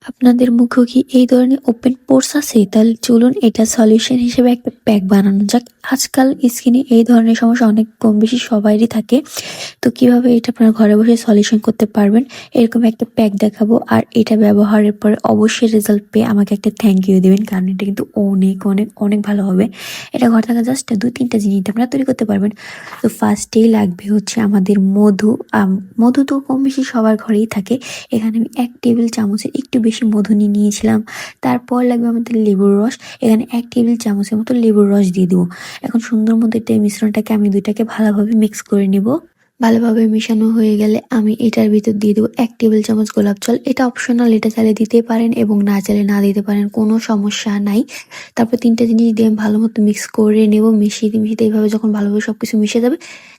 আপনাদের মুখেও কি এই ধরনের ওপেন পোরস আছে? তাহলে চলুন এটা সলিউশন হিসেবে একটা প্যাক বানানো যাক। আজকাল স্কিনে এই ধরনের সমস্যা অনেক কম বেশি সবারই থাকে। তো কিভাবে এটা আপনারা ঘরে বসে সলিউশন করতে পারবেন এরকম একটা প্যাক দেখাবো। আর এটা ব্যবহারের পরে অবশ্যই রেজাল্ট পেয়ে আমাকে একটা থ্যাংক ইউ দিবেন, কারণ এটা কিন্তু অনেক অনেক অনেক ভালো হবে। এটা ঘর থাকা জাস্ট 2-3টা জিনিস দিয়ে আপনারা তৈরি করতে পারবেন। তো ফার্স্টেই লাগবে হচ্ছে আমাদের মধু। মধু তো কম বেশি সবার ঘরেই থাকে। এখানে আমি 1 টেবিল চামচের একটু বেশি মধু নিয়েছিলাম। তারপর লাগবে আমাদের লেবুর রস। এখানে 1 টেবিল চামচের মতো লেবুর রস দিয়ে দিব। এখন সুন্দর মতো এই মিশ্রণটাকে আমি দুইটাকে ভালোভাবে মিক্স করে নিব। ভালোভাবে মিশানো হয়ে গেলে আমি এটার ভিতর দিয়ে দেবো 1 টেবিল চামচ গোলাপ জল। এটা অপশনাল, এটা চাইলে দিতে পারেন এবং না চাইলে না দিতে পারেন, কোনো সমস্যা নাই। তারপর 3টা জিনিস দিয়ে আমি ভালো মতো মিক্স করে নেব। মিশিয়ে এইভাবে যখন ভালোভাবে সবকিছু মিশে যাবে,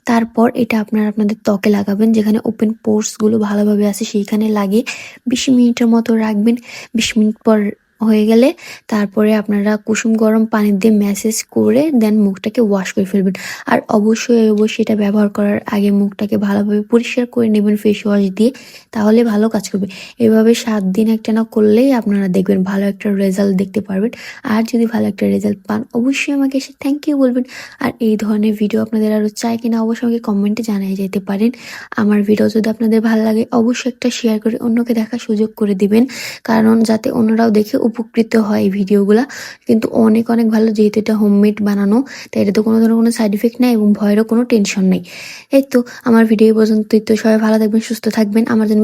তারপর এটা আপনারা আপনাদের ত্বকে লাগাবেন। যেখানে ওপেন পোরস গুলো ভালোভাবে আছে সেইখানে লাগিয়ে 20 মিনিটের মতো রাখবেন। 20 মিনিট পর হয়ে গেলে তারপরে আপনারা কুসুম গরম পানি দিয়ে ম্যাসেজ করে দেন মুখটাকে ওয়াশ করে ফেলবেন। আর অবশ্যই এটা ব্যবহার করার আগে মুখটাকে ভালোভাবে পরিষ্কার করে নেবেন ফেস ওয়াশ দিয়ে, তাহলে ভালো কাজ করবে। এভাবে 7 দিন একটানা করলেই আপনারা দেখবেন ভালো একটা রেজাল্ট দেখতে পারবেন। আর যদি ভালো একটা রেজাল্ট পান অবশ্যই আমাকে এসে থ্যাংক ইউ বলবেন। আর এই ধরনের ভিডিও আপনাদের আরও চাই কিনা অবশ্যই আমাকে কমেন্টে জানিয়ে যেতে পারেন। আমার ভিডিও যদি আপনাদের ভালো লাগে অবশ্যই একটা শেয়ার করে অন্যকে দেখার সুযোগ করে দিবেন, কারণ যাতে অন্যরাও দেখে উপকৃত হয় এই ভিডিওগুলা। কিন্তু অনেক অনেক ভালো, যেহেতু এটা হোমমেড বানানো, তাই এটাতে কোনো ধরনের কোনো সাইড ইফেক্ট নেই এবং ভয়েরও কোনো টেনশন নেই। এই তো আমার ভিডিও পর্যন্তই। তো সবাই ভালো থাকবেন, সুস্থ থাকবেন। আমার জন্য